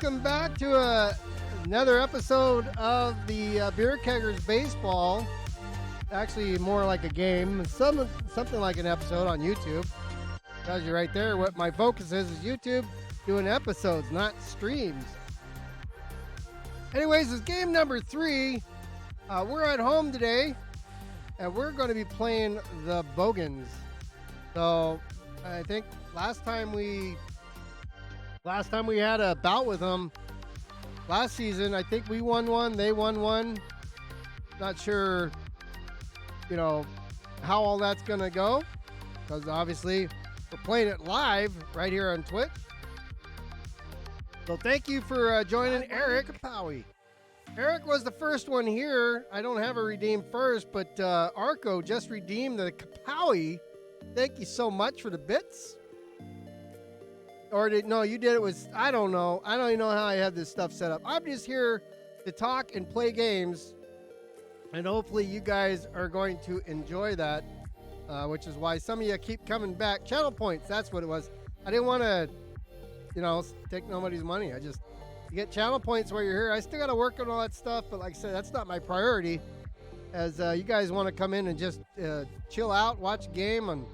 welcome back to another episode of the Beer Keggers Baseball. Actually, more like a game, something like an episode on YouTube. Tells you right there what my focus is YouTube, doing episodes, not streams. Anyways, it's game number 3. We're at home today, and we're going to be playing the Bogans. So, I think last time we had a bout with them last season, I think we won one, they won one. Not sure, how all that's going to go, because obviously we're playing it live right here on Twitch. So thank you for joining Eric Kapowee. Eric was the first one here. I don't have a redeem first, but Arco just redeemed the Kapowee. Thank you so much for the bits. Or you did it with, I don't know. I don't even know how I had this stuff set up. I'm just here to talk and play games. And hopefully you guys are going to enjoy that, which is why some of you keep coming back. Channel points, that's what it was. I didn't want to, take nobody's money. You get channel points while you're here. I still got to work on all that stuff, but like I said, that's not my priority. As you guys want to come in and just chill out, watch a game, and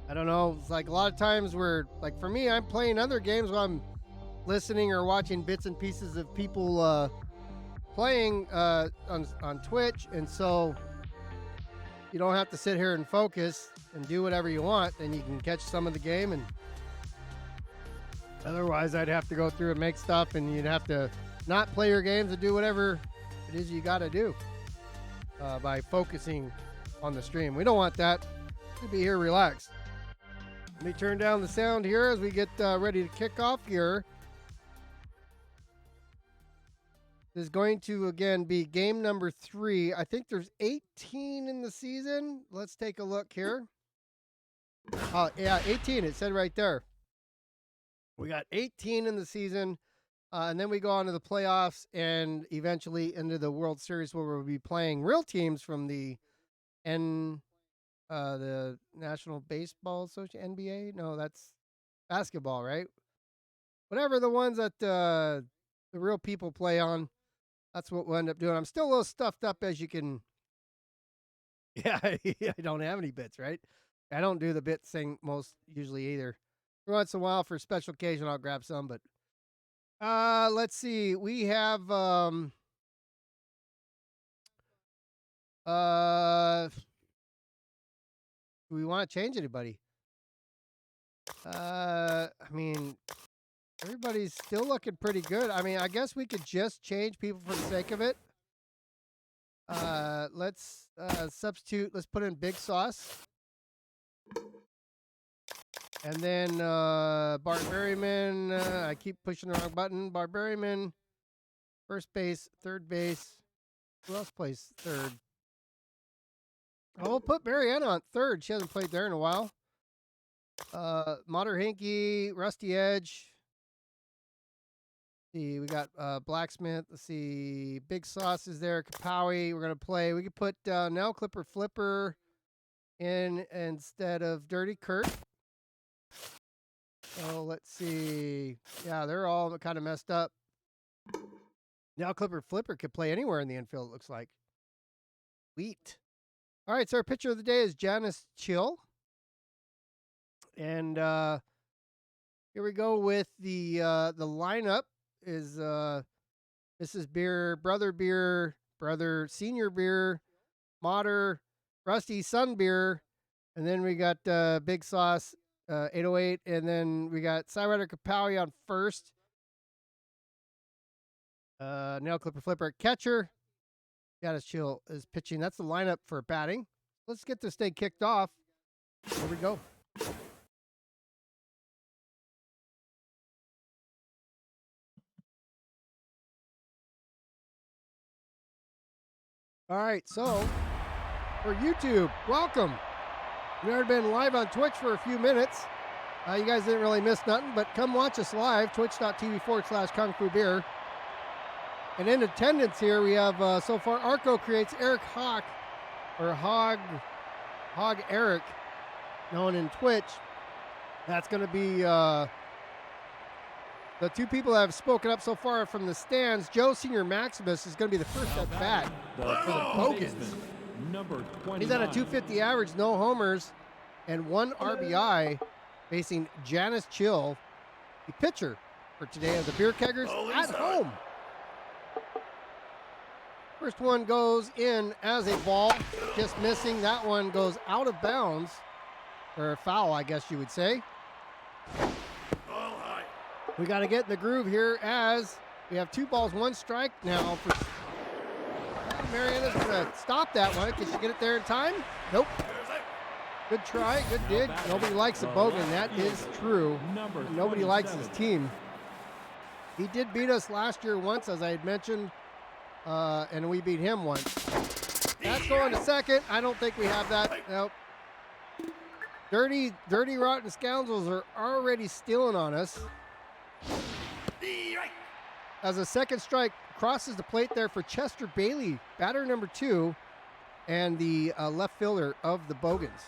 I don't know. It's like a lot of times like for me, I'm playing other games while I'm listening or watching bits and pieces of people playing on Twitch, and so you don't have to sit here and focus and do whatever you want, and you can catch some of the game. And otherwise, I'd have to go through and make stuff, and you'd have to not play your games and do whatever it is you got to do by focusing on the stream. We don't want that. To be here relaxed. Let me turn down the sound here as we get ready to kick off here. This is going to, again, be game number 3. I think there's 18 in the season. Let's take a look here. Oh, yeah, 18. It said right there. We got 18 in the season, and then we go on to the playoffs and eventually into the World Series, where we'll be playing real teams from the National Baseball Association, NBA? No, that's basketball, right? Whatever the ones that the real people play on, that's what we'll end up doing. I'm still a little stuffed up, as you can. Yeah, I don't have any bits, right? I don't do the bits thing usually either. Every once in a while, for a special occasion, I'll grab some, but let's see. We have do we want to change anybody? I mean, everybody's still looking pretty good. I mean, I guess we could just change people for the sake of it. Let's substitute. Let's put in Big Sauce. And then Barbarian. I keep pushing the wrong button. Barbarian, first base, third base. Who else plays third? Oh, we'll put Mariana on third. She hasn't played there in a while. Mater Hinky, Rusty Edge. See, we got Blacksmith. Let's see, Big Sauce is there. Kapowee, we're gonna play. We could put Nail Clipper Flipper in instead of Dirty Kurt. So let's see. Yeah, they're all kind of messed up. Nail Clipper Flipper could play anywhere in the infield, it looks like. Sweet. All right, so our pitcher of the day is Janice Chill. And here we go with the lineup is Mrs. Beer, Brother Senior Beer, Mater, Rusty Sun Beer, and then we got Big Sauce 808, and then we got Cyrider Kapowee on first. Nail Clipper Flipper catcher. Janice Chill is pitching. That's the lineup for batting. Let's get this thing kicked off. Here we go. All right, so for YouTube, welcome. We've already been live on Twitch for a few minutes. You guys didn't really miss nothing, but come watch us live, twitch.tv/Kungfubeer. And in attendance here, we have so far Arco creates Eric Hawk, or Hog Eric, known in Twitch. That's going to be The two people that have spoken up so far from the stands, Joe Senior Maximus is going to be the first at bat for the Bogans. Number 29. He's at a 250 average, no homers, and 1 RBI, facing Janice Chill, the pitcher for today of the Beer Keggers at home. First one goes in as a ball, just missing. That one goes out of bounds, or a foul, I guess you would say. We got to get in the groove here as we have 2 balls, 1 strike now for Mariana's going to stop that one. Can she get it there in time? Nope. Good try, good dig. Nobody likes a Bogan. That is true. Nobody likes his team. He did beat us last year once, as I had mentioned, and we beat him once. That's going to second. I don't think we have that. Nope. Dirty, rotten scoundrels are already stealing on us. As a second strike crosses the plate there for Chester Bailey, batter number 2, and the left fielder of the Bogans.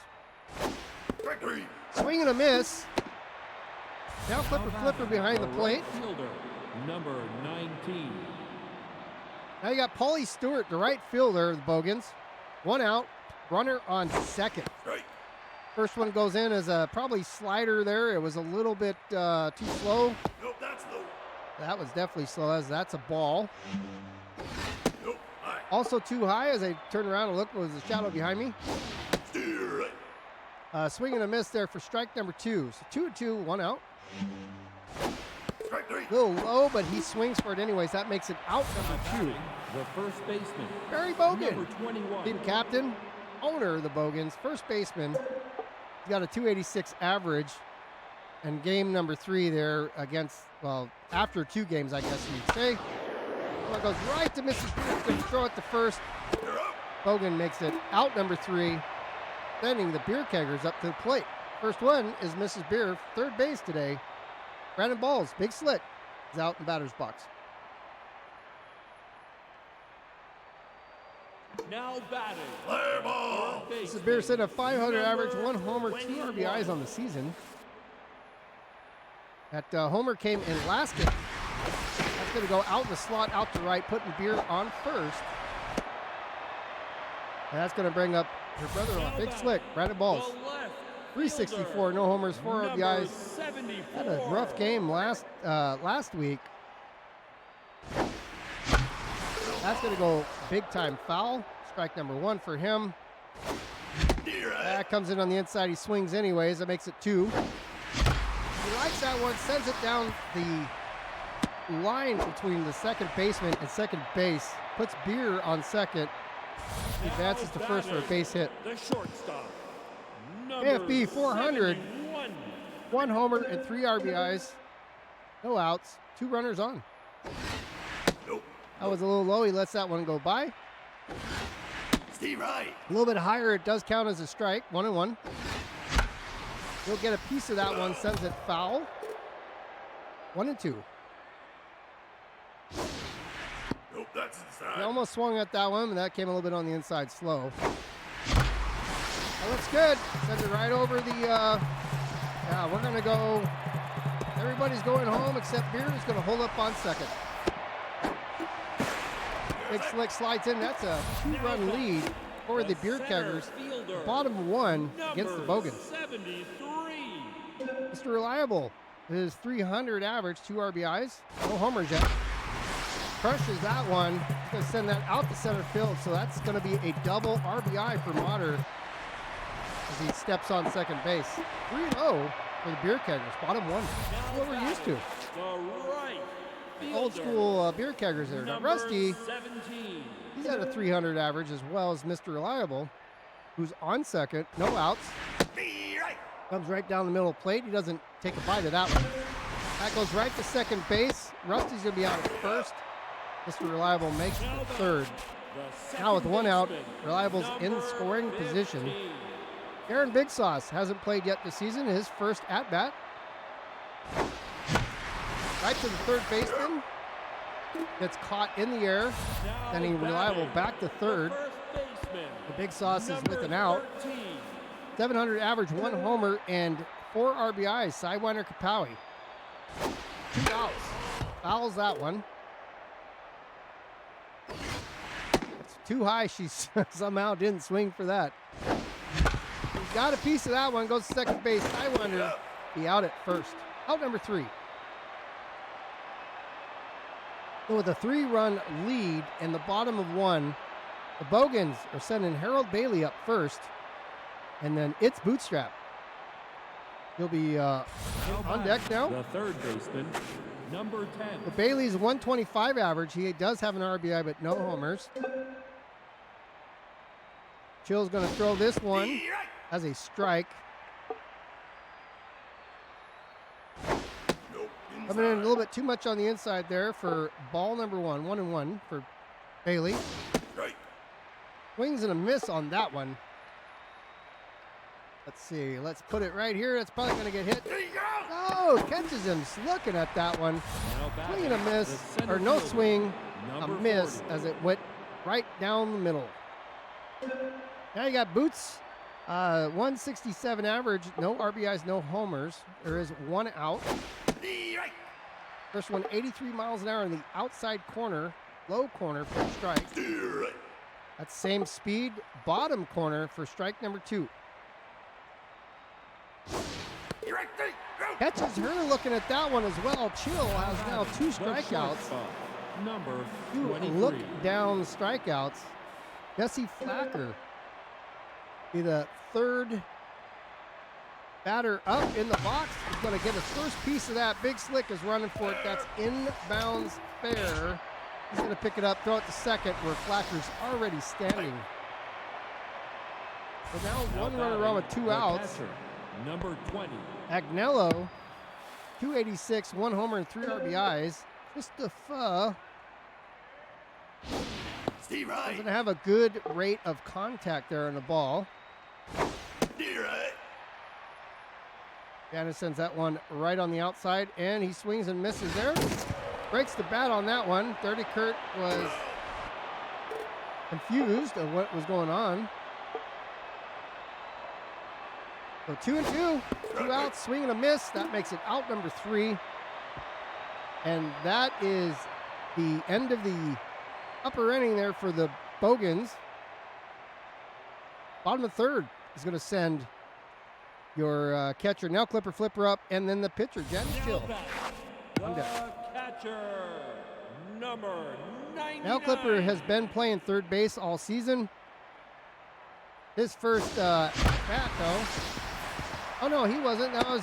Swing and a miss. Now flipper behind the plate. Fielder, number 19. Now you got Paulie Stewart, the right fielder of the Bogans. 1 out, runner on second. First one goes in as a probably slider there. It was a little bit too slow. Nope, that's low. That was definitely slow, as that's a ball. Nope, high. Also too high. As I turned around and looked, was a shadow behind me. Steer right. Swing and a miss there for strike number 2. So 2-2, 1 out. Strike 3. A little low, but he swings for it anyways. That makes it out number 2. The first baseman, Barry Bogan, number 21. team captain, owner of the Bogans, first baseman. He's got a 286 average. And game number 3 there against, well, after 2 games, I guess you'd say. Well, it goes right to Mrs. Beer. Going to throw it to first. Bogan makes it out number 3, sending the Beer Keggers up to the plate. First one is Mrs. Beer, third base today. Brandon Balls, big slick, is out in the batter's box. Now batting. Flare ball. Mrs. Beer set a 500 average, 1 homer, 2 RBIs on the season. That homer came in last game. That's going to go out in the slot, out to right, putting Beer on first. And that's going to bring up her brother-in-law, big slick, Brandon Balls. 364, no homers, 4 RBIs. Had a rough game last week. That's going to go big-time foul. Strike number 1 for him. That comes in on the inside. He swings anyways. That makes it 2. He likes that one, sends it down the line between the second baseman and second base. Puts Beer on second. He advances to first for a base hit. The shortstop. AFB 400. 1 homer and 3 RBIs. No outs. 2 runners on. Nope. That was a little low. He lets that one go by. Steve right. A little bit higher. It does count as a strike. 1-1. He'll get a piece of that one. Sends it foul. 1-2. Nope, that's inside. He almost swung at that one, and that came a little bit on the inside slow. That looks good. Sends it right over the, yeah, we're going to go, everybody's going home except Beer is going to hold up on second. Big slick slides in. That's a 2-run lead for the Beer Keggers. Bottom 1 against the Bogans. 73. Mr. Reliable, his 300 average, 2 RBIs. No homers yet. Crushes that one. He's going to send that out to center field, so that's going to be a double RBI for Motter as he steps on second base. 3-0 for the Beer Keggers. Bottom 1. That's what we're used to. The right Old school Beer Keggers there. Now Rusty, 17. he's at a 300 average as well as Mr. Reliable, who's on second. No outs. Comes right down the middle of the plate. He doesn't take a bite of that one. That goes right to second base. Rusty's going to be out at first. Mr. Reliable makes the third. Now with 1 out, Reliable's in scoring position. Aaron Big Sauce hasn't played yet this season. His first at-bat. Right to the third baseman. Gets caught in the air. Sending Reliable back to third. The Big Sauce is with an out. 700 average, 1 homer, and 4 RBIs. Sidewinder Kapowee. 2 outs. Fouls that one. It's too high. She somehow didn't swing for that. He got a piece of that one. Goes to second base. I wonder be out at first. Out number 3. So with a 3-run lead in the bottom of 1, the Bogans are sending Harold Bailey up first, and then it's Bootstrap. He'll be on deck now. The third baseman, number 10. The Bailey's 125 average. He does have an RBI, but no homers. Chill's going to throw this one as a strike. Coming in a little bit too much on the inside there for ball number 1. 1-1 for Bailey. Right. Swings and a miss on that one. Let's see. Let's put it right here. That's probably going to get hit. There you go. Oh, catches him looking at that one. Swing and a miss, or no swing, a miss as it went right down the middle. Now you got Boots, 167 average, no RBIs, no homers. There is 1 out. Right. First one, 83 miles an hour in the outside corner, low corner for a strike. Right. That's same speed, bottom corner for strike number 2. Right. Catches her looking at that one as well. Chill has now 2 strikeouts. Number 2 23. look down strikeouts. Jesse Flacker be the third batter up in the box. He's going to get his first piece of that. Big Slick is running for it. That's inbounds fair. He's going to pick it up, throw it to second where Flacker's already standing. So now 1 runner on with 2 outs. Catcher, number 20. Agnello, 286, 1 homer and 3 RBIs. Christopher Steve Right. doesn't have a good rate of contact there on the ball. Right. Gannon sends that one right on the outside, and he swings and misses there. Breaks the bat on that one. 30 Kurt was confused of what was going on. So 2-2, 2 outs, swing and a miss. That makes it out number 3. And that is the end of the upper inning there for the Bogans. Bottom of third is going to send your catcher, Nail Clipper, Flipper up, and then the pitcher, Janice Chill. The catcher, number 99. Nail Clipper has been playing third base all season. His first bat, though. Oh, no, he wasn't. That was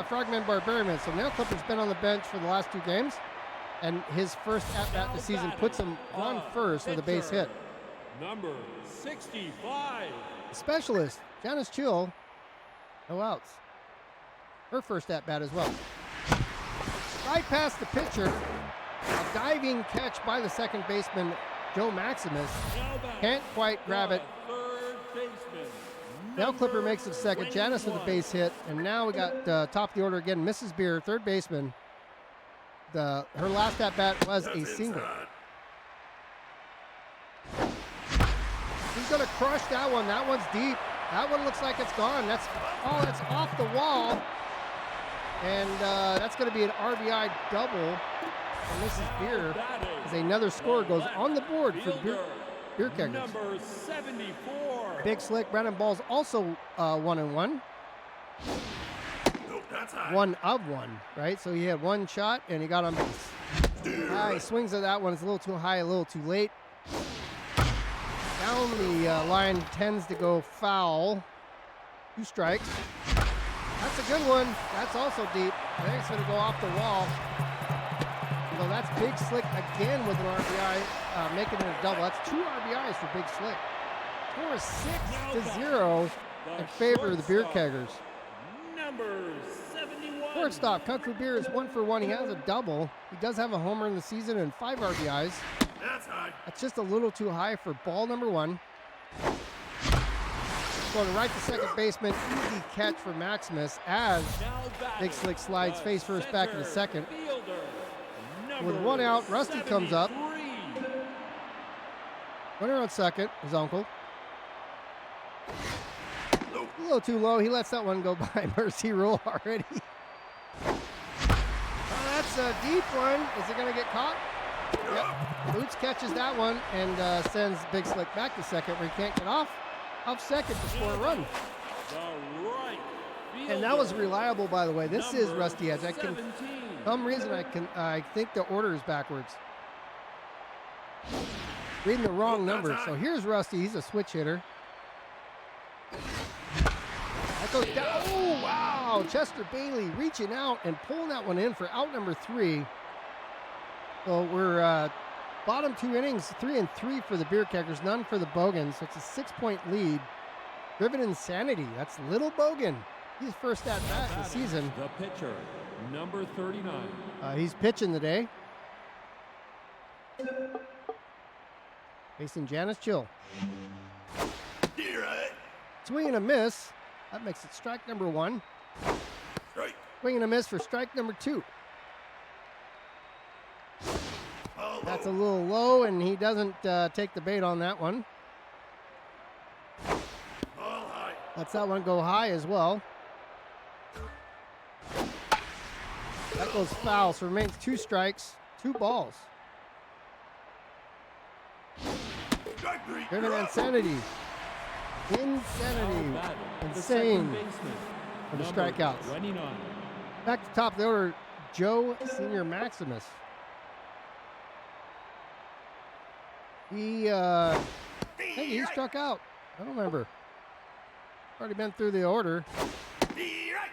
Frogman Barbarian. So Nail Clipper's been on the bench for the last 2 games. And his first at-bat this season puts him on first with a base hit. Number 65. Specialist, Janice Chill, no outs. Her first at-bat as well. Right past the pitcher. A diving catch by the second baseman, Joe Maximus. Can't quite grab it. Third baseman. Nail Clipper makes it second. Janice with a base hit. And now we got top of the order again, Mrs. Beer, third baseman. Her last at-bat was a single. He's going to crush that one. That one's deep. That one looks like it's gone. That's off the wall. And that's going to be an RBI double for Mrs. Beer as another score goes on the board for Beer Keggers. Number 74. Big Slick, Brandon Ball's also 1-1. Nope, that's high. 1 of 1, right? So he had 1 shot and he got on base. He swings at that one. It's a little too high, a little too late. Down the line tends to go foul. 2 strikes. That's a good one. That's also deep. I think it's going to go off the wall. So that's Big Slick again with an RBI, making it a double. That's 2 RBIs for Big Slick. Score 6-0 in favor of the Beer Keggers. Number 71. Shortstop, Kungfubeer is 1 for 1. He has a double. He does have a homer in the season and 5 RBIs. That's high. That's just a little too high for ball number 1. Going right to second baseman. Easy catch for Maximus as Big Slick slides face first back into second. With 1 out, Rusty comes up. Runner on second, his uncle. A little too low. He lets that one go by. Mercy rule already. That's Boots, a deep one. Is it going to get caught? Yep. Boots catches that one and sends Big Slick back to second where he can't get off second to score a run. The right And that was fielder, reliable, by the way. This is number Rusty Edge. 17. For some reason I think the order is backwards. Reading the wrong number. So here's Rusty. He's a switch hitter. That goes down. Oh, wow. Chester Bailey reaching out and pulling that one in for out number 3. So we're bottom 2 innings, 3 and 3 for the Beer Keggers, none for the Bogans. So it's a 6-point lead. Driven Insanity. That's Little Bogan. He's first at bat this season. The pitcher, number 39. He's pitching today. Facing Janice Chill. You're right. Swing and a miss. That makes it strike number 1. Strike. Swing and a miss for strike number 2. Ball That's a low. little low, and he doesn't take the bait on that one. Ball high. Lets that one go high as well. That goes foul, so remains 2 strikes, 2 balls. Strike 3. Driven You're out. Insanity. Now Insanity. batting, the Insane second baseman, for the number strikeouts. 29. Back to top of the order, Joe Senior Maximus. He struck out. I don't remember. Already been through the order. You're right.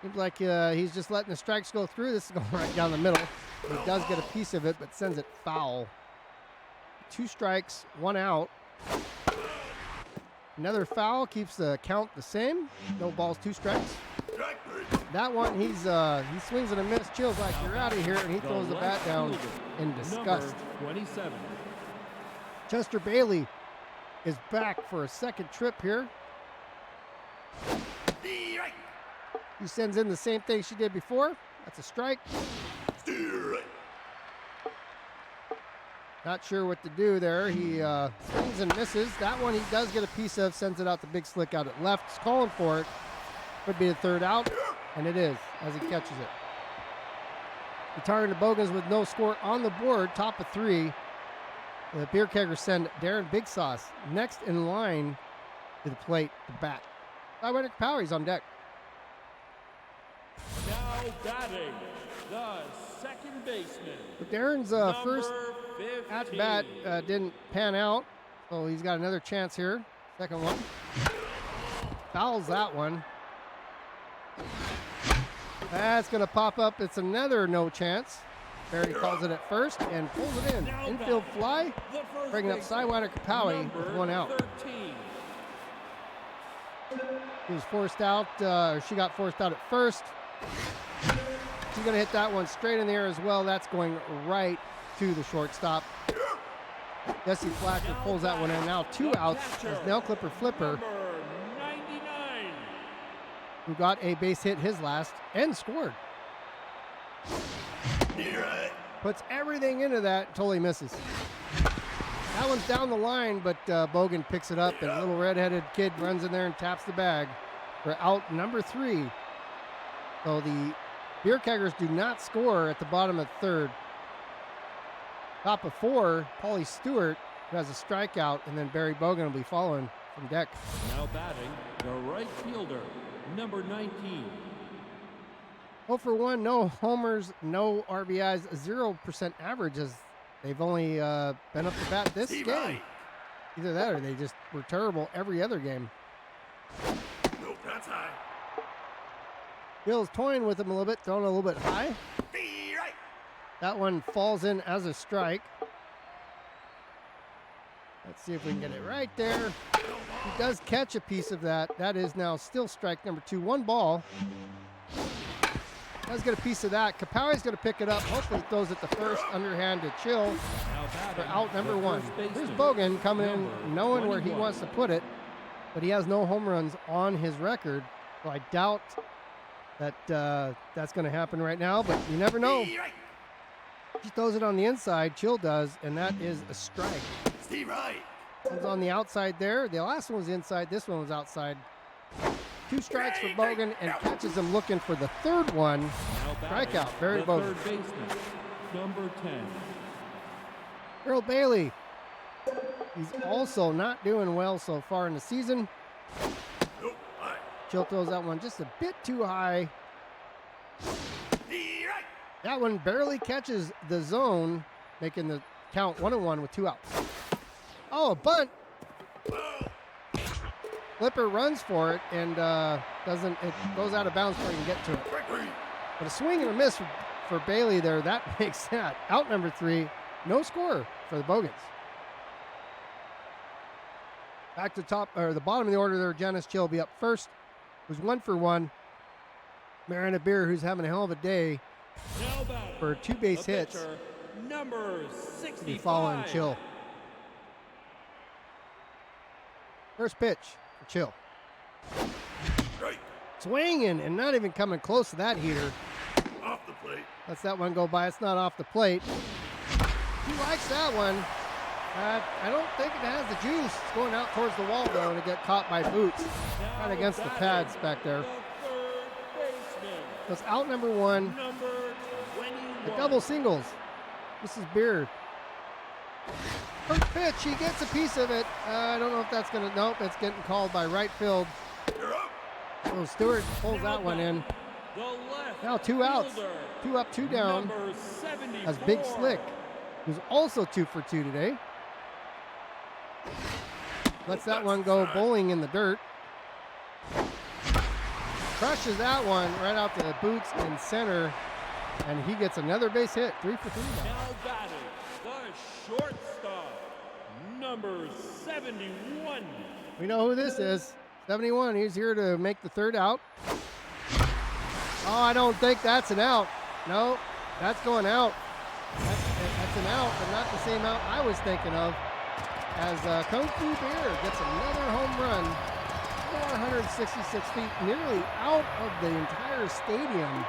Seems like he's just letting the strikes go through. This is going right down the middle. He does get a piece of it, but sends it foul. 2 strikes, 1 out. Another foul keeps the count the same. No balls, 2 strikes. Strike 3. That one, he swings and a miss. Chills like you're out of here, and he throws the bat down in disgust. Number 27. Chester Bailey is back for a second trip here. You're right. He sends in the same thing she did before. That's a strike. You're right. Not sure what to do there. He swings and misses. That one he does get a piece of, sends it out to Big Slick out at left. He's calling for it. Could be the third out, and it is as he catches it. Retiring the Bogans with no score on the board, top of 3. The Beer Keggers send Darren Big Sauce next in line to the plate to bat. Sidewinder Kapowie's on deck. Now batting, the second baseman, But Darren's first number at 15. bat didn't pan out, so he's got another chance here. Second one. Fouls that one. That's going to pop up. It's another no chance. Barry calls it at first and pulls it in. Now Infield batting, fly, the first bringing up baseman, Sidewinder Kapowee with number 1 out. 13. He was forced out, or she got forced out at first. She's going to hit that one straight in the air as well. That's going right to the shortstop. Jesse Flacker pulls that one in. Now 2 outs as Nail Clipper Flipper, Number 99. who got a base hit his last and scored. You're right. Puts everything into that until he misses. That one's down the line, but Bogan picks it up, and a little redheaded kid runs in there and taps the bag for out number 3. So the Beer Keggers do not score at the bottom of the 3rd. Top of 4, Paulie Stewart, who has a strikeout, and then Barry Bogan will be following from deck. Now batting, the right fielder, number 19. 0 for 1, no homers, no RBIs, 0% average as they've only been up to bat this Steve game. Wright. Either that or they just were terrible every other game. Nope, that's high. Bill's toying with him a little bit, throwing a little bit high. You're right. That one falls in as a strike. Let's see if we can get it right there. He does catch a piece of that. That is now still strike number 2. 1 ball. Does get a piece of that. Kapowee's going to pick it up. Hopefully throws it to first. Underhand to Chill Now for batting, out number the 1. first Here's baseman, Bogan coming number in, knowing where he 21. wants to put it. But he has no home runs on his record. So I doubt that that's going to happen right now. But you never know. You're right. He throws it on the inside. Chill does. And that is a strike. Steve Wright. One's on the outside there. The last one was inside. This one was outside. 2 strikes for Bogan and catches him looking for the third one. Now batting, Strikeout, Barry the Bogan. third baseman, number 10. Harold Bailey. He's also not doing well so far in the season. Nope. High. Chill throws that one just a bit too high. Strike. That one barely catches the zone, making the count 1-1 with 2 outs. Oh, a bunt. Flipper runs for it and it goes out of bounds before he can get to it. Strike 3. But a swing and a miss for Bailey there. That makes that out number 3. No score for the Bogans. Back to the bottom of the order there. Janice Chill will be up first. Who's 1 for 1. Marina Beer, who's having a hell of a day Now batting, for 2 base the hits. pitcher, number Be following 65. Chill. First pitch for Chill. Strike. Swinging and not even coming close to that heater. Off the plate. Lets that one go by. It's not off the plate. He likes that one. I don't think it has the juice. It's going out towards the wall, though, and it got caught by Boots. Now Right against the batting, pads back there. the third baseman, So it's out number 1. number 21. A double singles. Mrs. Beard. First pitch, he gets a piece of it. I don't know if that's going to, nope, it's getting called by right field. You're up. So Stewart pulls that one in. The left Now 2 outs. fielder, 2 up, 2 down. number 74. As Big Slick, who's also 2 for 2 today. Lets that one go bowling in the dirt. Crushes that one right out to the Boots in center. And he gets another base hit. 3 for 3 now. Now batting, the shortstop, number 71. We know who this is. 71. He's here to make the third out. Oh, I don't think that's an out. No, that's going out. That's an out, but not the same out I was thinking of. As Kungfubeer gets another home run, 466 feet, nearly out of the entire stadium.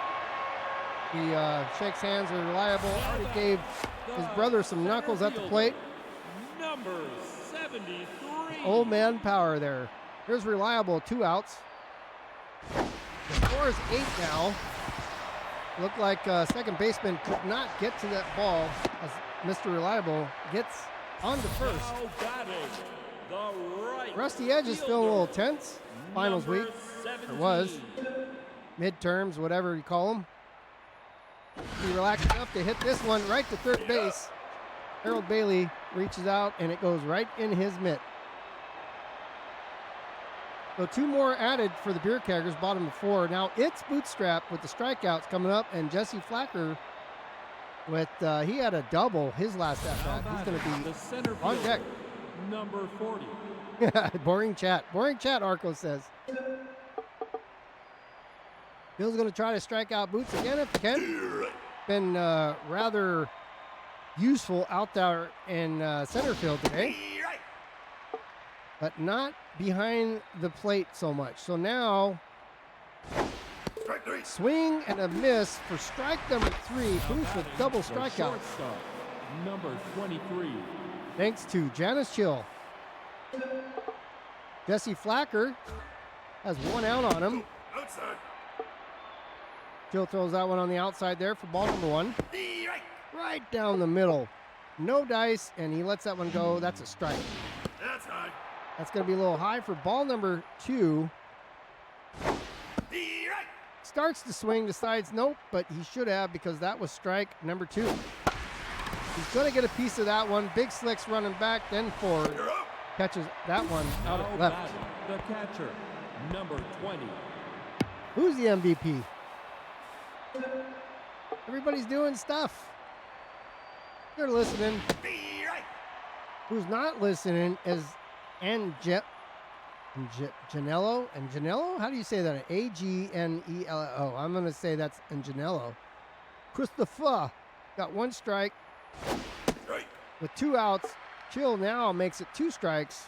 He shakes hands with Reliable. Already gave his brother some knuckles at the plate. Number 73. Old man power there. Here's Reliable, 2 outs. The score is 8 now. Looked like second baseman could not get to that ball as Mr. Reliable gets on to first. Now batting, the right Rusty Edge is feeling a little tense. Finals number week. 17. It was. Midterms, whatever you call them. He relaxed enough to hit this one right to third base. Harold Bailey reaches out and it goes right in his mitt. So 2 more added for the Beer Keggers, bottom of 4. Now it's Bootstrap with the strikeouts coming up, and Jesse Flacker with he had a double his last at bat. He's going to The center on fielder, deck. number 40. be boring chat. Boring chat, Arco says. Bill's going to try to strike out Boots again if he can. Been rather useful out there in center field today, but not behind the plate so much. So now, Strike 3. swing and a miss for strike number 3. Boots with double The strikeouts. shortstop, number 23. Thanks to Janice Chill. Jesse Flacker has 1 out on him. Outside. Chill throws that one on the outside there for ball number 1. Strike. Right down the middle. No dice, and he lets that one go. That's a strike. That's high. That's going to be a little high for ball number 2. Strike. Starts to swing, decides nope, but he should have because that was strike number 2. He's going to get a piece of that one. Big Slick's running back, then forward. You're up. Catches that one out Now at left. batting, the catcher, number 20. Who's the MVP? Everybody's doing stuff. They're listening. Strike. Who's not listening is Janello. Janello? How do you say that? Agnello. I'm going to say that's Janello. Christopher got 1 strike Strike. with 2 outs. Chill now makes it 2 strikes.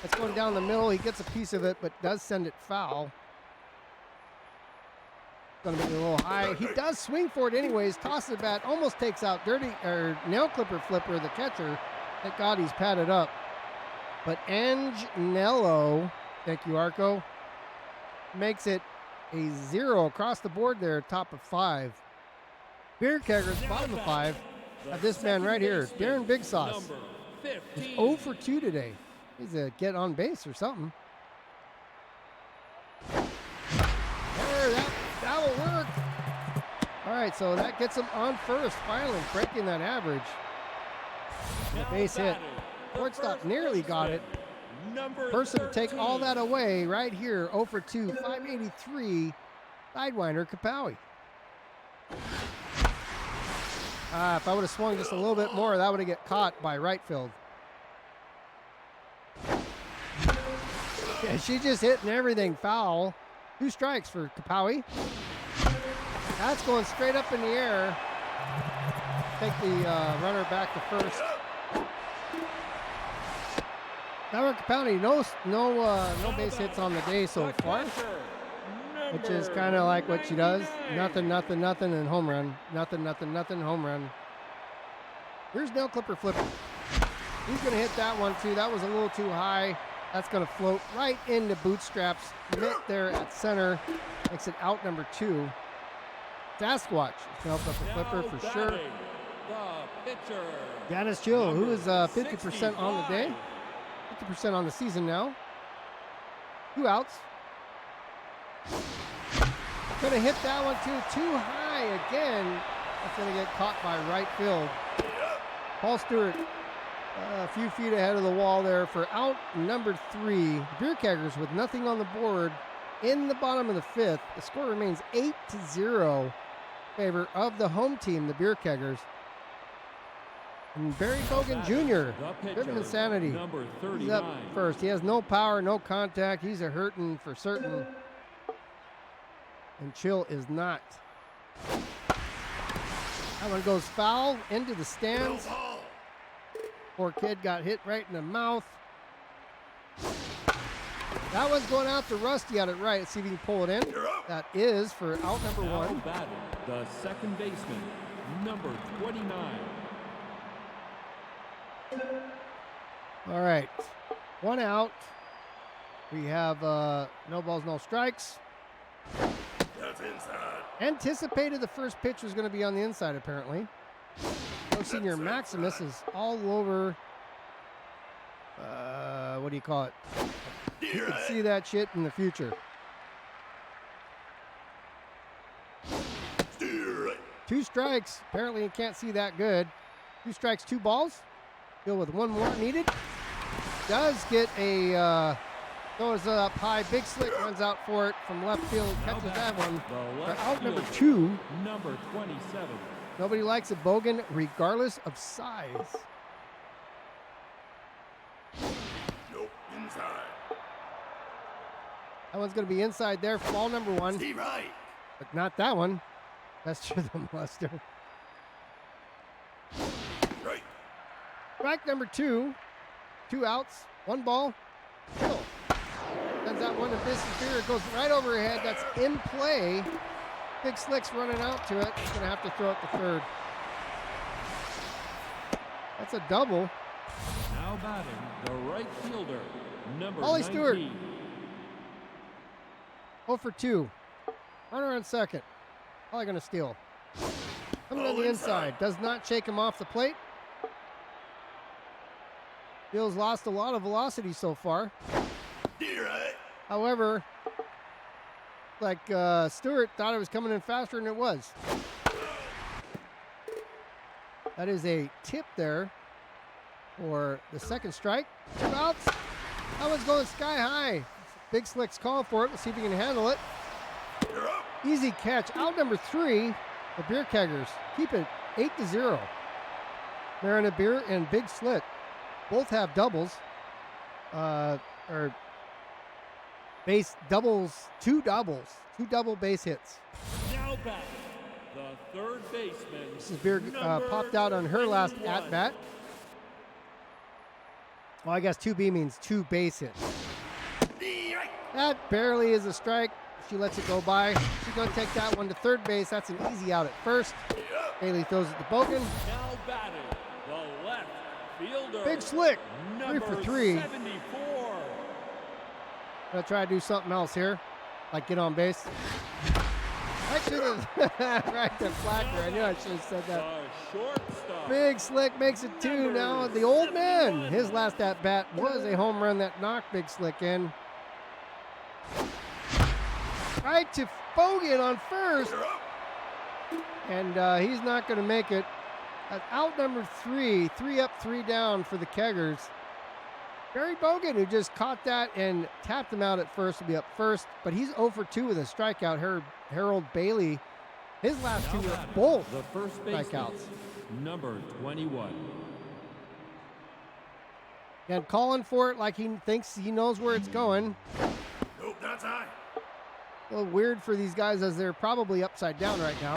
It's going down the middle. He gets a piece of it, but does send it foul. Going to be a little high. He does swing for it anyways. Tosses the bat. Almost takes out Nail Clipper Flipper, the catcher. Thank God he's padded up. But Angelello, thank you, Arco, makes it a 0 across the board there, top of 5. Beer Keggers, bottom of 5. Have this man right here, Darren Big Sauce. He's 0 for 2 today. He's a get on base or something. There, that will work. All right, so that gets him on first, finally breaking that average. And a base hit. Shortstop nearly got it. Person to take all that away right here, 0 for 2, 583, Sidewinder Kapowee. If I would have swung just a little bit more, that would have get caught by right field. Yeah, she's just hitting everything foul. 2 strikes for Kapowee. That's going straight up in the air. Take the runner back to first. Now Kapowee, no base hits on the day so far, which is kind of like what she does. Nothing, nothing, nothing, and home run. Nothing, nothing, nothing, home run. Here's Nail Clipper Flipper. He's going to hit that one too. That was a little too high. That's going to float right into Bootstrap's mitt there at center. Makes it out number 2. Sasquatch. Nail Clipper Flipper for sure. Dennis Chill, who is 50% on the day. 50% on the season now. 2 outs. Gonna hit that one too high again. That's gonna get caught by right field. Paul Stewart a few feet ahead of the wall there for out number 3. The Beer Keggers with nothing on the board in the bottom of the 5th. The score remains 8-0 in favor of the home team, the Beer Keggers. And Barry Bogan Jr., Driven Insanity, he's up first. He has no power, no contact. He's a hurting for certain. And Chill is not. That one goes foul into the stands. Poor kid got hit right in the mouth. That one's going out to Rusty out at right. Let's see if he can pull it in. That is for out number 1. Batting, the second baseman, number 29. All right, 1 out. We have no balls, no strikes. That's inside. Anticipated the first pitch was going to be on the inside, apparently. No Senior Maximus is all over, what do you call it? You can see that shit in the future. 2 strikes. Apparently you can't see that good. 2 strikes, 2 balls. Deal with 1 more needed. Does get a goes up high. Big Slick runs out for it from left field. Catches that one. For out number 2. Number 27. Nobody likes a Bogan regardless of size. Nope, inside. That one's going to be inside there for ball number 1. Steve right. But not that one. That's the molester. Right. Strike number 2. 2 outs. 1 ball. Kill. Sends that one to Beer. It goes right over her head. That's in play. Big Slick's running out to it. He's going to have to throw it to third. That's a double. Now batting, the right fielder, number Ollie 19. Stewart. 0 for 2. Runner on second. Probably going to steal. Coming on the inside. Does not shake him off the plate. Bill's lost a lot of velocity so far. Right. However, like Stewart thought it was coming in faster than it was. That is a tip there for the second strike. 2 outs. That one's going sky high. Big Slick's calling for it. Let's see if he can handle it. Easy catch. Out number 3, the Beer Keggers. Keep it 8-0. Marina Beer and Big Slick both have doubles. Or base doubles, 2 doubles. 2 double base hits. Now batting, the third baseman. Mrs. Beer popped out on her last at-bat. Well, I guess 2B means 2 base hits. That barely is a strike. She lets it go by. She's going to take that one to third base. That's an easy out at first. Bailey throws it to Bogan. Now batting, the left fielder. Big Slick, 3 for 3. 74. Gonna try to do something else here. Like get on base. I should have right to Flacker. I knew I should have said that. The shortstop. Big Slick makes it 2 now. The old man. His last at bat was a home run that knocked Big Slick in. Right to Bogan on first. You're up. And he's not going to make it. Out number 3. 3 up, 3 down for the Keggers. Barry Bogan, who just caught that and tapped him out at first, will be up first. But he's 0 for 2 with a strikeout. Harold Bailey, his last 2 were both The first baseman, strikeouts. number 21. And calling for it like he thinks he knows where it's going. Nope, that's high. A little weird for these guys as they're probably upside down right now.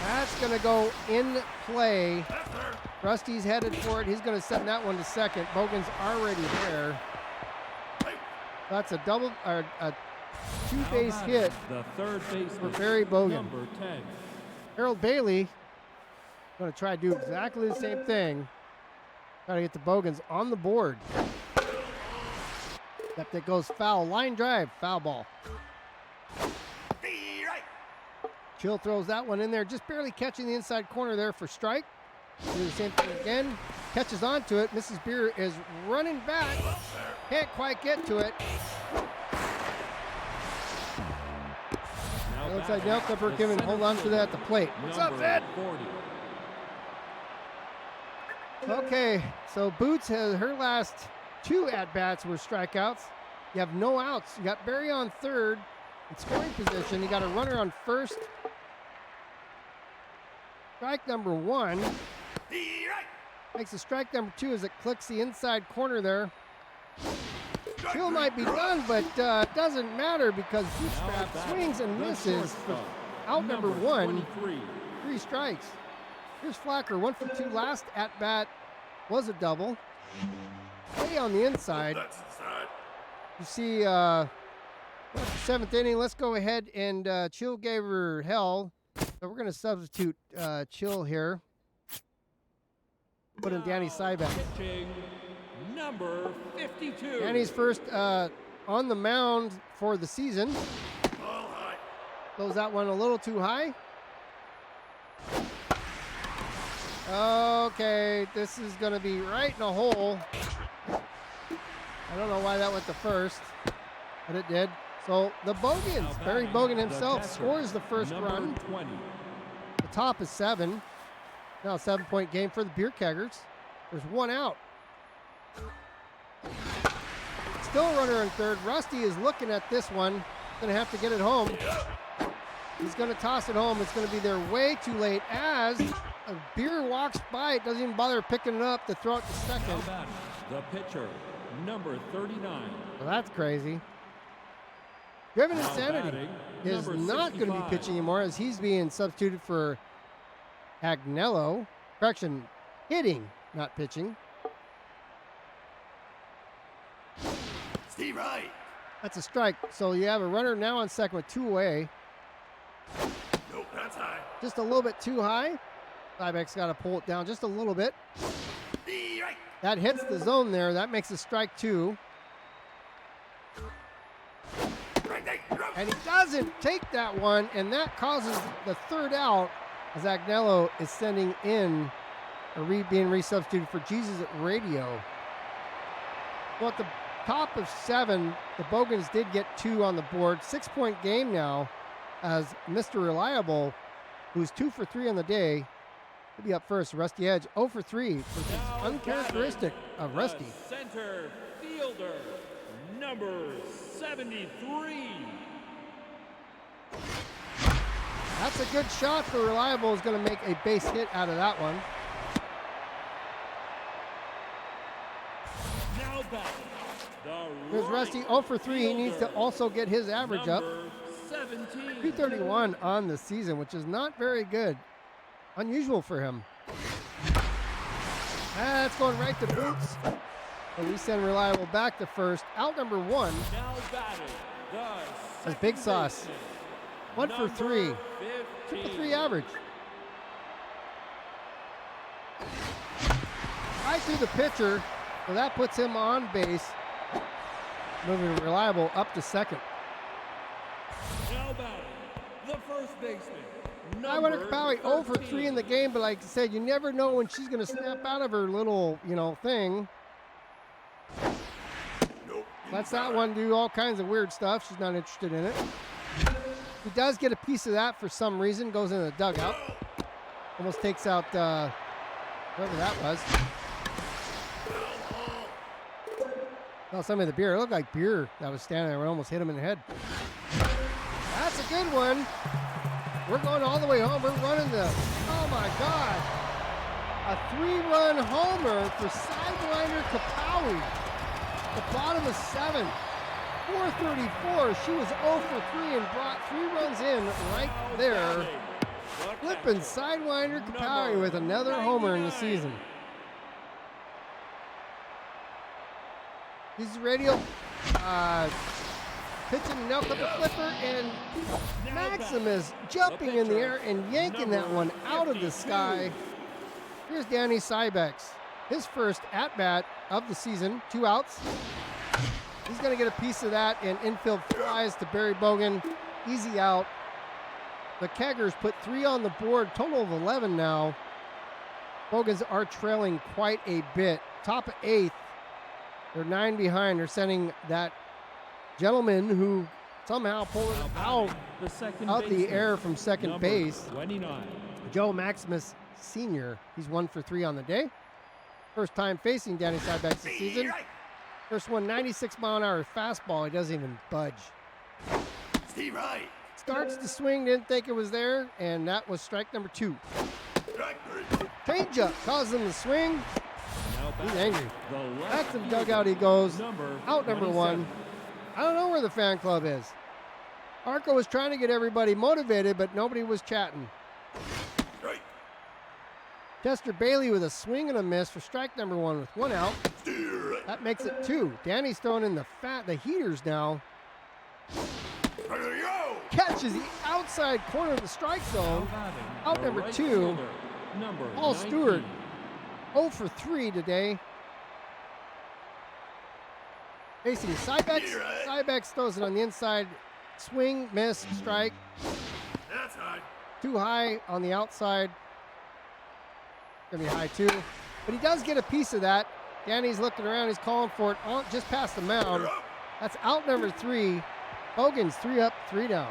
That's going to go in play. That's her. Rusty's headed for it. He's going to send that one to second. Bogan's already there. Hey, That's a double or a Now 2-base batting, hit The third baseman, for Barry Bogan. number 10. Harold Bailey going to try to do exactly the same thing. Try to get the Bogans on the board. Except it goes foul. Line drive. Foul ball. be right. Chill throws that one in there. Just barely catching the inside corner there for strike. Do the same thing again. Catches onto it. Mrs. Beer is running back. Can't quite get to it. Now It looks like batting, Nell Clipper the giving center hold on to that at the plate. What's up, number Ed? 40. Okay, so Boots has her last 2 at-bats were strikeouts. You have no outs. You got Barry on third in scoring position. You got a runner on first. Strike number 1. Be right. Makes a strike number 2 as it clicks the inside corner there. Strike Chill three. might be done, but it doesn't matter because Now Bootstrap batting, swings and the misses for shortstop, out number 1. 23. 3 strikes. Here's Flacker, 1 for 2. Last at bat was a double. Way on the inside. That's inside. You see, 7th inning. Let's go ahead and Chill gave her hell. So we're going to substitute Chill here. Put in Danny Now Syback. pitching, number 52. Danny's first on the mound for the season. All high. Throws that one a little too high. Okay, this is going to be right in a hole. I don't know why that went to first, but it did. So the Bogans, Now Barry batting, Bogan the himself catcher, scores the first number run. 20. The top is 7. Now a 7-point game for the Beer Keggers. There's 1 out. Still a runner in third. Rusty is looking at this one. Gonna have to get it home. He's gonna toss it home. It's gonna be there way too late as a Beer walks by. It doesn't even bother picking it up to throw it to Now second. batting, the pitcher, number 39. Well, that's crazy. Driven Now Insanity batting, is number not going to be 65. pitching anymore as he's being substituted for Agnello. Correction, hitting, not pitching. Steve right. That's a strike. So you have a runner now on second with 2 away. Nope, that's high. Just a little bit too high. Syback's got to pull it down just a little bit. Be right. That hits the zone there. That makes a strike 2. Right, right, right. And he doesn't take that one, and that causes the 3rd out as Agnello is sending in or being resubstituted for Jesus at Radio. Well, at the top of 7, the Bogans did get 2 on the board. 6-point game now as Mr. Reliable, who's 2 for 3 on the day, will be up first. Rusty Edge 0 for 3, which is Now uncharacteristic batting, of Rusty. the center fielder, number 73. That's a good shot for Reliable. Is going to make a base hit out of that one. Now batting, the Here's right Rusty 0 for 3. He needs to fielder, also get his average up. number 17. 231 on the season, which is not very good. Unusual for him. That's going right to Boots. So we send Reliable back to first. Out number 1. Now batting, the That's Big second Sauce. baseman, 1 for 3. number 15. 3 average. Right through the pitcher. So that puts him on base. Moving Reliable up to second. the first baseman. I wonder Kapowee 0 for 3 in the game, but like I said, you never know when she's going to snap out of her little, thing. Nope. Lets that one do all kinds of weird stuff. She's not interested in it. He does get a piece of that for some reason. Goes in the dugout. Almost takes out whoever that was. No, some of the beer. It looked like beer that was standing there. We almost hit him in the head. That's a good one. We're going all the way home. We're running the, oh my God. A 3-run homer for Sidewinder Kapowee. The bottom of 7. 434. She was 0 for 3 and brought 3 runs in right there. Flipping Sidewinder Kapowee with another homer in the season. He's radio pitching a nail clipper flipper, and Maximus jumping in the air and yanking that one out of the sky. Here's Danny Cybex. His first at-bat of the season, 2 outs. He's going to get a piece of that, and infield flies to Barry Bogan. Easy out. The Keggers put 3 on the board, total of 11 now. Bogans are trailing quite a bit. Top of 8th. They're 9 behind. They're sending that gentleman who somehow pulled it out of the air from second base. 29. Joe Maximus Sr. He's 1 for 3 on the day. First time facing Danny Cybex this season. First one, 96-mile-an-hour fastball. He doesn't even budge. Steve Wright. Starts to swing, didn't think it was there, and that was strike number 2. Changeup caused him to swing. He's angry. Back to the dugout he goes. Out number 1. I don't know where the fan club is. Arco was trying to get everybody motivated, but nobody was chatting. Strike. Chester Bailey with a swing and a miss for strike number 1 with 1 out. That makes it 2. Danny's throwing in the heaters now. Catches the outside corner of the strike zone. Out number 2. Paul Stewart 0 for 3 today. Facing Cybex. Cybex throws it on the inside. Swing, miss, strike. That's high. Too high on the outside. Gonna be high too. But he does get a piece of that. Danny's looking around. He's calling for it just past the mound. That's out number 3. Bogans 3 up, 3 down.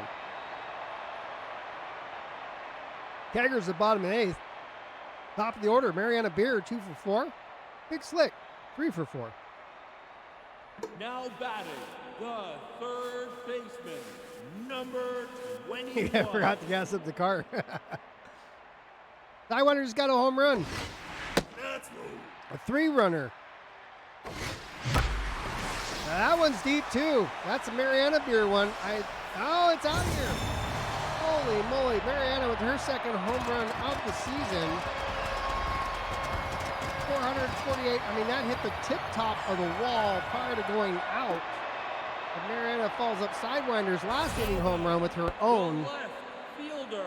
Keggers the bottom of 8th. Top of the order, Mariana Beer 2 for 4. Big Slick 3 for 4. Now batting, the third baseman, number 21. I forgot to gas up the car. Sidewinder's got a home run. That's low. A 3-runner. Now that one's deep too. That's a Mariana Beer one. Oh, it's out here. Holy moly. Mariana with her second home run of the season. 448. I mean, that hit the tip top of the wall prior to going out. And Mariana follows up Sidewinder's last inning home run with her own. Left fielder,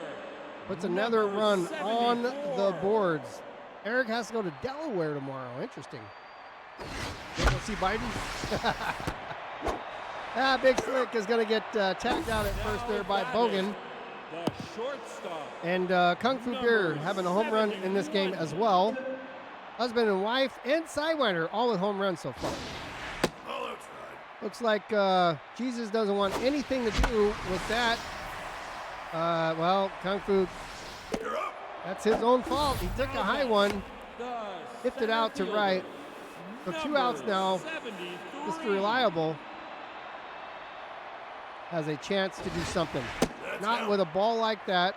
Puts another number run 74. on the boards. Eric has to go to Delaware tomorrow. Interesting. You go see Biden? Big Slick is going to get tagged out at first there by Bogan. The shortstop. And Kungfubeer having a home run in this game as well. Husband and wife and Sidewinder all with home runs so far. All outside. Looks like Jesus doesn't want anything to do with that. Well, Kung Fu, You're up. that's his own fault. He took a high one, The tipped it out to right. So 2 outs now. Mr. Reliable has a chance to do something. Not with a ball like that.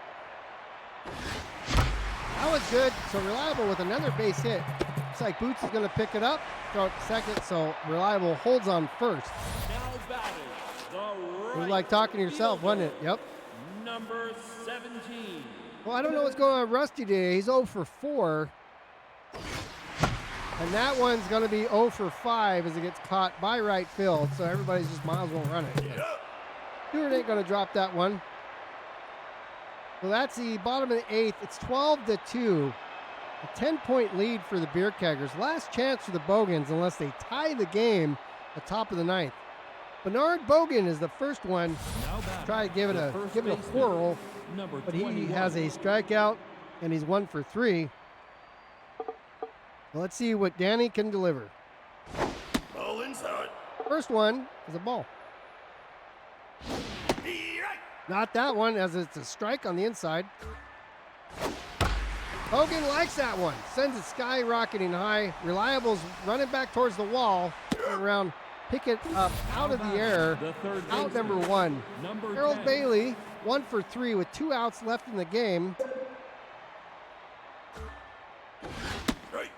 That was good. So Reliable with another base hit. Looks like Boots is going to pick it up, throw it to second. So Reliable holds on first. Now batting, the It was right like talking to yourself, wasn't it? Yep. number 17. Well, I don't know what's going on with Rusty today. He's 0 for 4. And that one's going to be 0 for 5 as it gets caught by right field. So everybody's just might as well run it. Get up. Stewart ain't going to drop that one. So that's the bottom of the 8th. It's 12-2. A 10-point lead for the Beer Keggers. Last chance for the Bogans unless they tie the game at top of the 9th. Bernard Bogan is the first one. Now back, Try to give it the a first baseman, whirl, number but he 21. has a strikeout, and he's 1 for 3. Well, let's see what Danny can deliver. Ball inside. First one is a ball. Right. Not that one, as it's a strike on the inside. Hogan likes that one. Sends it skyrocketing high. Reliable's running back towards the wall. Turn around, pick it up out of the air. The third Out baseman, number 1. number Harold 10. Bailey, 1 for 3 with 2 outs left in the game. Right.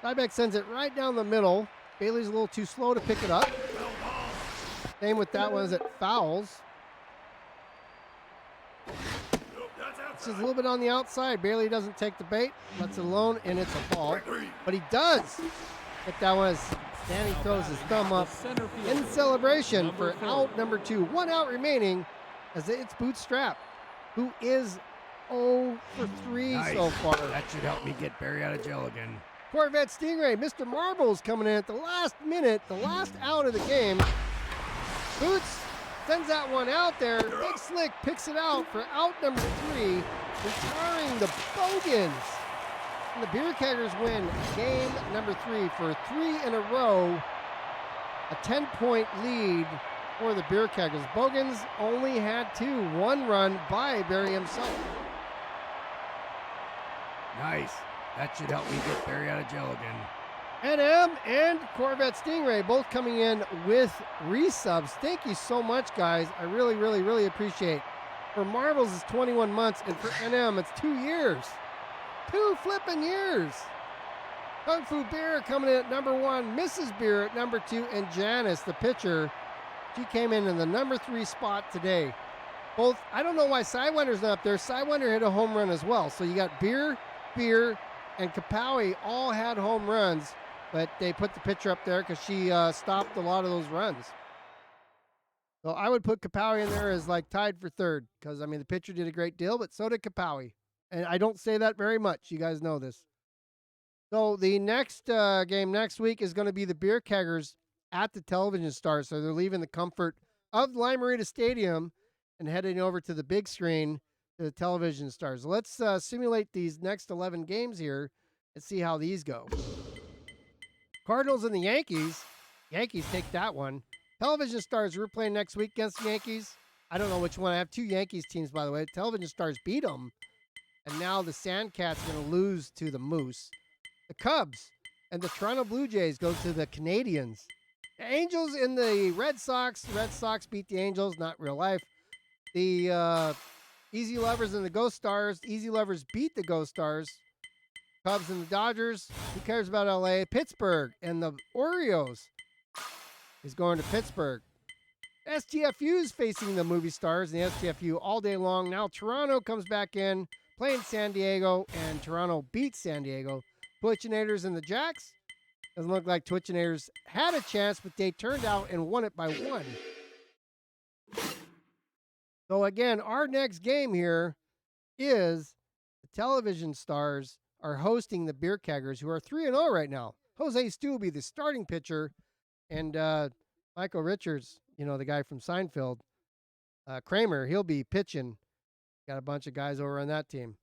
Tybeck sends it right down the middle. Bailey's a little too slow to pick it up. Foul ball. Same with that one as it fouls. Nope, that's It's just a outside. little bit on the outside. Bailey doesn't take the bait, lets it alone, and it's a ball. 3. But he does get that one as Danny Now throws batting, his thumb the up center fielder, in celebration number for 4. out number 2. 1 out remaining as it's Bootstrap, who is 0 for 3 so far. That should help me get Barry out of jail again. Corvette Stingray, Mr. Marbles coming in at the last minute, the last out of the game. Boots sends that one out there. Big Slick picks it out for out number 3, retiring the Bogans. And the Beer Keggers win game number 3 for 3 in a row. A 10-point lead for the Beer Keggers. Bogans only had 2, 1 run by Barry himself. Nice. That should help me get Barry out of jail again. NM and Corvette Stingray both coming in with resubs. Thank you so much, guys. I really, really, really appreciate. For Marbles, it's 21 months, and for NM, it's 2 years. 2 flipping years. Kungfubeer coming in at number 1, Mrs. Beer at number 2, and Janice, the pitcher, she came in the number 3 spot today. Both, I don't know why Sidewinder's not up there. Sidewinder hit a home run as well. So you got Beer, and Kapowee all had home runs, but they put the pitcher up there because she stopped a lot of those runs. So I would put Kapowee in there as like tied for 3rd because, I mean, the pitcher did a great deal, but so did Kapowee. And I don't say that very much. You guys know this. So the next game next week is going to be the Beer Keggers at the Television Stars. So they're leaving the comfort of Lime Marita Stadium and heading over to the big screen to the Television Stars. Let's simulate these next 11 games here and see how these go. Cardinals and the Yankees. Yankees take that one. Television Stars, we're playing next week against the Yankees. I don't know which one. I have 2 Yankees teams, by the way. Television Stars beat them. And now the Sandcats are going to lose to the Moose. The Cubs and the Toronto Blue Jays go to the Canadians. The Angels and the Red Sox. The Red Sox beat the Angels, not real life. The Easy Lovers and the Ghost Stars. Easy Lovers beat the Ghost Stars. Cubs and the Dodgers. Who cares about LA? Pittsburgh and the Orioles is going to Pittsburgh. STFU is facing the Movie Stars and the STFU all day long. Now Toronto comes back in, playing San Diego, and Toronto beats San Diego. Twitchinators and the Jacks. Doesn't look like Twitchinators had a chance, but they turned out and won it by 1. So again, our next game here is the Television Stars are hosting the Beer Keggers, who are 3-0 right now. Jose Stu will be the starting pitcher, and Michael Richards, you know, the guy from Seinfeld, Kramer, he'll be pitching. Got a bunch of guys over on that team.